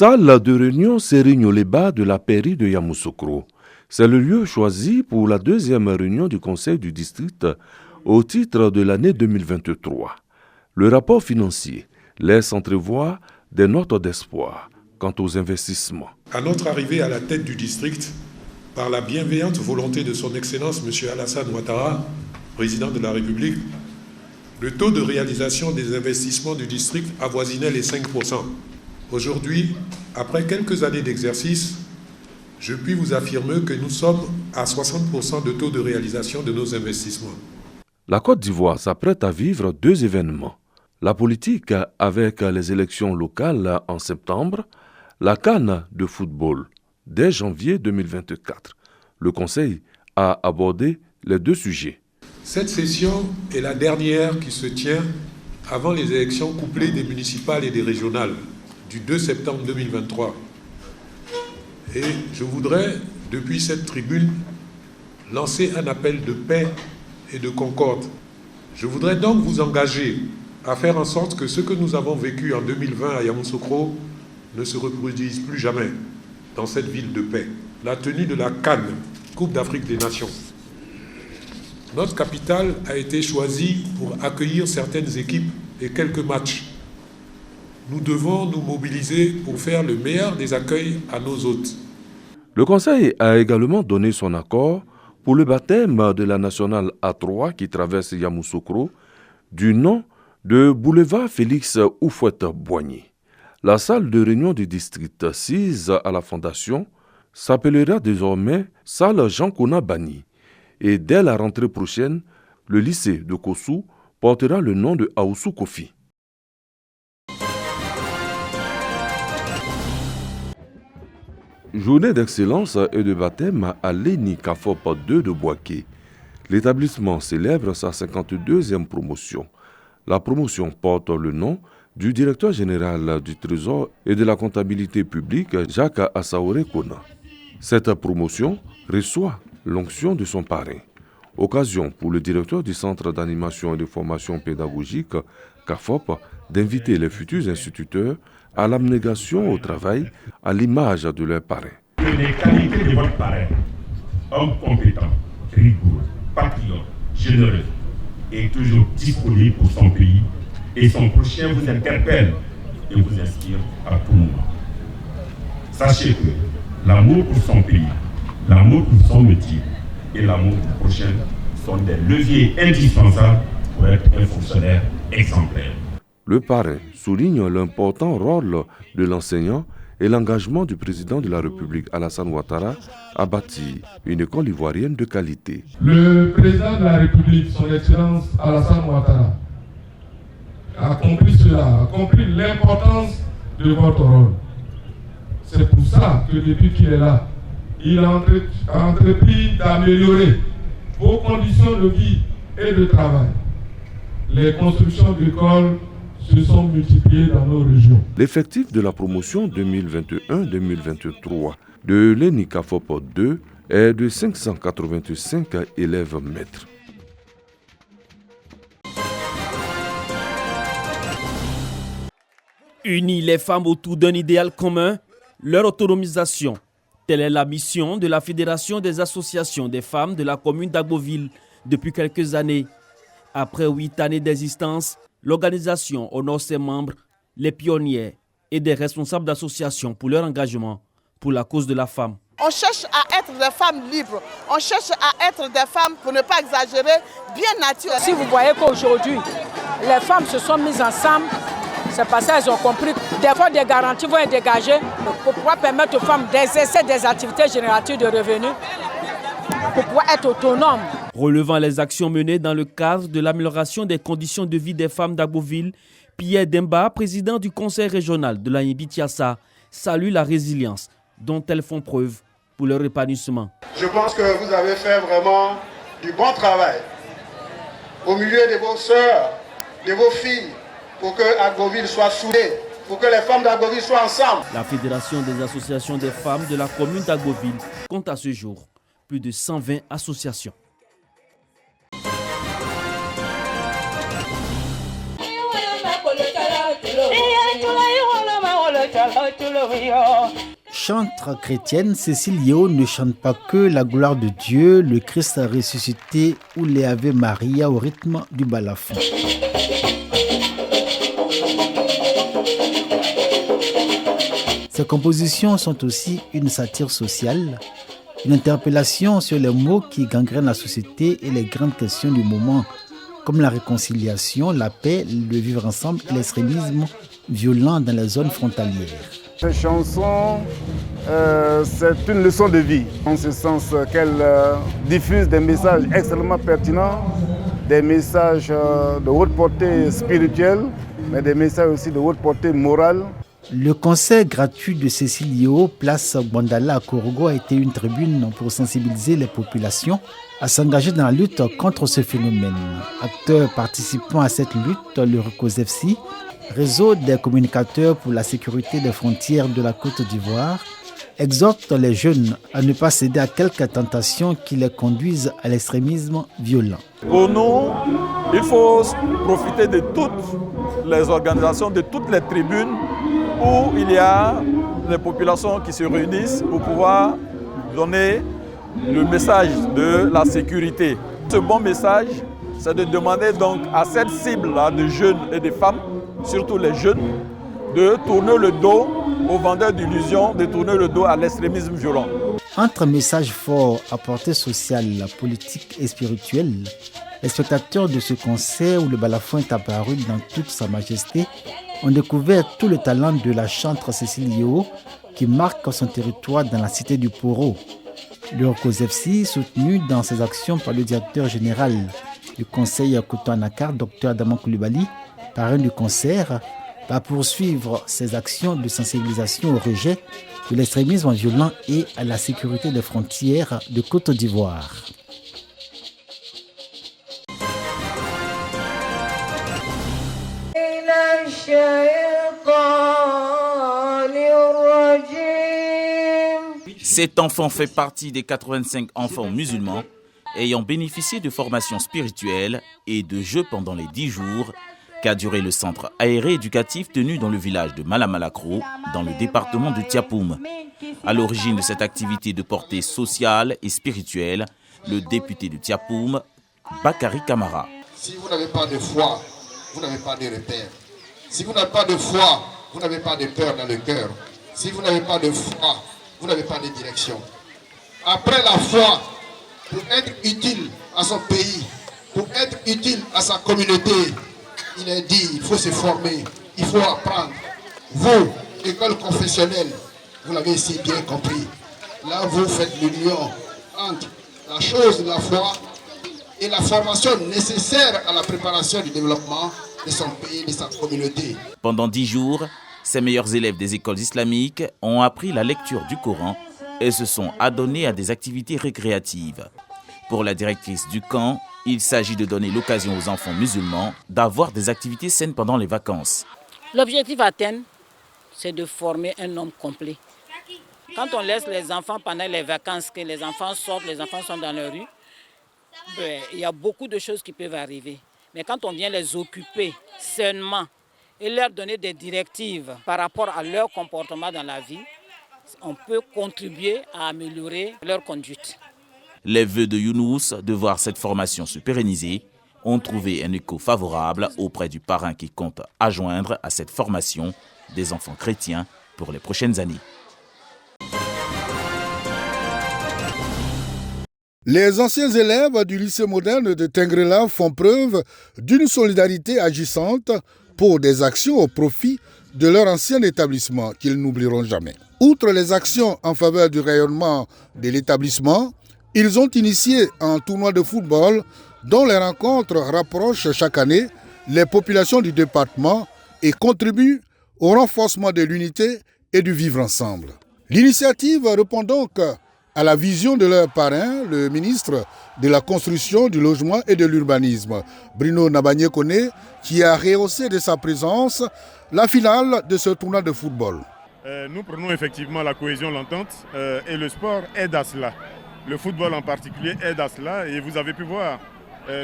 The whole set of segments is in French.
Salle de réunion Serigne-Oleba de la pairie de Yamoussoukro. C'est le lieu choisi pour la deuxième réunion du conseil du district au titre de l'année 2023. Le rapport financier laisse entrevoir des notes d'espoir quant aux investissements. À notre arrivée à la tête du district, par la bienveillante volonté de son Excellence M. Alassane Ouattara, président de la République, le taux de réalisation des investissements du district avoisinait les 5%. Aujourd'hui, après quelques années d'exercice, je puis vous affirmer que nous sommes à 60% de taux de réalisation de nos investissements. La Côte d'Ivoire s'apprête à vivre deux événements. La politique avec les élections locales en septembre, la CAN de football dès janvier 2024. Le Conseil a abordé les deux sujets. Cette session est la dernière qui se tient avant les élections couplées des municipales et des régionales du 2 septembre 2023. Et je voudrais, depuis cette tribune, lancer un appel de paix et de concorde. Je voudrais donc vous engager à faire en sorte que ce que nous avons vécu en 2020 à Yamoussoukro ne se reproduise plus jamais dans cette ville de paix. La tenue de la CAN, Coupe d'Afrique des Nations. Notre capitale a été choisie pour accueillir certaines équipes et quelques matchs. Nous devons nous mobiliser pour faire le meilleur des accueils à nos hôtes. Le Conseil a également donné son accord pour le baptême de la nationale A3 qui traverse Yamoussoukro du nom de boulevard Félix Houphouët-Boigny. La salle de réunion du district sise à la fondation s'appellera désormais salle Jean-Kona Bani. Et dès la rentrée prochaine, le lycée de Kossou portera le nom de Aoussou Kofi. Journée d'excellence et de baptême à l'ENI Kafop 2 de Boaké. L'établissement célèbre sa 52e promotion. La promotion porte le nom du directeur général du Trésor et de la comptabilité publique, Jacques Assaoré Kona. Cette promotion reçoit l'onction de son parrain. Occasion pour le directeur du Centre d'animation et de formation pédagogique, CAFOP, d'inviter les futurs instituteurs à l'abnégation au travail à l'image de leur parrain. Les qualités de votre parrain, homme compétent, rigoureux, patriote, généreux et toujours disponible pour son pays, et son prochain vous interpelle et vous inspire à tout moment. Sachez que l'amour pour son pays, l'amour pour son métier et l'amour pour le prochain sont des leviers indispensables pour être un fonctionnaire exemplaire. Le parrain souligne l'important rôle de l'enseignant et l'engagement du président de la République, Alassane Ouattara, à bâtir une école ivoirienne de qualité. Le président de la République, son Excellence Alassane Ouattara, a compris cela, a compris l'importance de votre rôle. C'est pour ça que depuis qu'il est là, il a entrepris d'améliorer vos conditions de vie et de travail. Les constructions d'écoles se sont multipliées dans nos régions. L'effectif de la promotion 2021-2023 de l'ENI Kafop 2 est de 585 élèves maîtres. Unir les femmes autour d'un idéal commun, leur autonomisation. Telle est la mission de la Fédération des associations des femmes de la commune d'Agboville depuis quelques années. Après 8 années d'existence, l'organisation honore ses membres, les pionniers et des responsables d'associations pour leur engagement pour la cause de la femme. On cherche à être des femmes libres, on cherche à être des femmes, pour ne pas exagérer, bien naturelles. Si vous voyez qu'aujourd'hui, les femmes se sont mises ensemble, c'est parce qu'elles ont compris que des fois des garanties vont être dégagées pour pouvoir permettre aux femmes d'exercer des activités génératives de revenus, pour pouvoir être autonomes. Relevant les actions menées dans le cadre de l'amélioration des conditions de vie des femmes d'Agboville, Pierre Demba, président du conseil régional de la Yébi-Tiassa, salue la résilience dont elles font preuve pour leur épanouissement. Je pense que vous avez fait vraiment du bon travail au milieu de vos sœurs, de vos filles, pour que Agboville soit soudée, pour que les femmes d'Agboville soient ensemble. La Fédération des associations des femmes de la commune d'Agboville compte à ce jour plus de 120 associations. Chantre chrétienne, Cécile Yeo ne chante pas que la gloire de Dieu, le Christ a ressuscité ou les Ave Maria au rythme du balafon. Ses compositions sont aussi une satire sociale, une interpellation sur les maux qui gangrènent la société et les grandes questions du moment, comme la réconciliation, la paix, le vivre ensemble et l'extrémisme violent dans les zones frontalières. Cette chanson, c'est une leçon de vie, en ce sens qu'elle diffuse des messages extrêmement pertinents, des messages de haute portée spirituelle, mais des messages aussi de haute portée morale. Le concert gratuit de Cécile Yeo, place Bandala à Korogo, a été une tribune pour sensibiliser les populations à s'engager dans la lutte contre ce phénomène. Acteurs participant à cette lutte, le RECOSEFSI, réseau des communicateurs pour la sécurité des frontières de la Côte d'Ivoire, exhorte les jeunes à ne pas céder à quelques tentations qui les conduisent à l'extrémisme violent. Pour nous, il faut profiter de toutes les organisations, de toutes les tribunes où il y a les populations qui se réunissent pour pouvoir donner le message de la sécurité. Ce bon message, c'est de demander donc à cette cible-là de jeunes et de femmes, surtout les jeunes, de tourner le dos aux vendeurs d'illusions, de tourner le dos à l'extrémisme violent. Entre messages forts à portée sociale, politique et spirituelle, les spectateurs de ce concert où le balafon est apparu dans toute sa majesté ont découvert tout le talent de la chantre Cécile Yeo qui marque son territoire dans la cité du Poro. Le RECOSEFSI, soutenu dans ses actions par le directeur général du conseil Koto-Anakar, Dr Adaman Coulibaly, parrain du concert, va poursuivre ses actions de sensibilisation au rejet de l'extrémisme violent et à la sécurité des frontières de Côte d'Ivoire. Cet enfant fait partie des 85 enfants musulmans ayant bénéficié de formations spirituelles et de jeux pendant les 10 jours qu'a duré le centre aéré éducatif tenu dans le village de Malamalakro, dans le département de Tiapoum. À l'origine de cette activité de portée sociale et spirituelle, le député de Tiapoum, Bakary Camara. Si vous n'avez pas de foi, vous n'avez pas de repère. Si vous n'avez pas de foi, vous n'avez pas de peur dans le cœur. Si vous n'avez pas de foi, vous n'avez pas de direction. Après la foi, pour être utile à son pays, pour être utile à sa communauté, il est dit, il faut se former, il faut apprendre. Vous, école confessionnelle, vous l'avez si bien compris. Là, vous faites l'union entre la chose de la foi et la formation nécessaire à la préparation du développement de son pays et de sa communauté. Pendant 10 jours, ces meilleurs élèves des écoles islamiques ont appris la lecture du Coran et se sont adonnés à des activités récréatives. Pour la directrice du camp, il s'agit de donner l'occasion aux enfants musulmans d'avoir des activités saines pendant les vacances. L'objectif atteint, c'est de former un homme complet. Quand on laisse les enfants pendant les vacances, que les enfants sortent, les enfants sont dans la rue, il y a beaucoup de choses qui peuvent arriver. Mais quand on vient les occuper sainement et leur donner des directives par rapport à leur comportement dans la vie, on peut contribuer à améliorer leur conduite. Les vœux de Younous de voir cette formation se pérenniser ont trouvé un écho favorable auprès du parrain qui compte adjoindre à cette formation des enfants chrétiens pour les prochaines années. Les anciens élèves du lycée moderne de Tengrela font preuve d'une solidarité agissante pour des actions au profit de leur ancien établissement qu'ils n'oublieront jamais. Outre les actions en faveur du rayonnement de l'établissement, ils ont initié un tournoi de football dont les rencontres rapprochent chaque année les populations du département et contribuent au renforcement de l'unité et du vivre ensemble. L'initiative répond donc à la vision de leur parrain, le ministre de la Construction, du Logement et de l'Urbanisme, Bruno Nabagné-Koné, qui a rehaussé de sa présence la finale de ce tournoi de football. Nous prenons effectivement la cohésion, l'entente et le sport aide à cela. Le football en particulier aide à cela et vous avez pu voir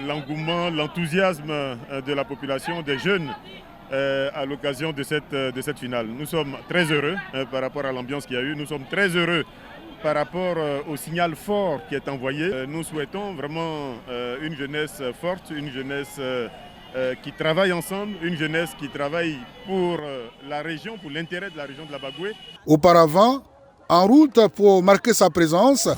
l'engouement, l'enthousiasme de la population, des jeunes à l'occasion de cette finale. Nous sommes très heureux par rapport à l'ambiance qu'il y a eu. Nous sommes très heureux par rapport au signal fort qui est envoyé. Nous souhaitons vraiment une jeunesse forte, une jeunesse qui travaille ensemble, une jeunesse qui travaille pour la région, pour l'intérêt de la région de la Bagoué. Auparavant, en route pour marquer sa présence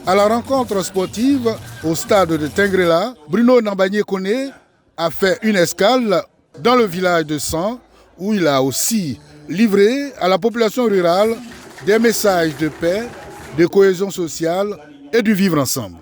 à la rencontre sportive au stade de Tengrela, Bruno Nambagné-Koné a fait une escale dans le village de San, où il a aussi livré à la population rurale des messages de paix, de cohésion sociale et du vivre ensemble.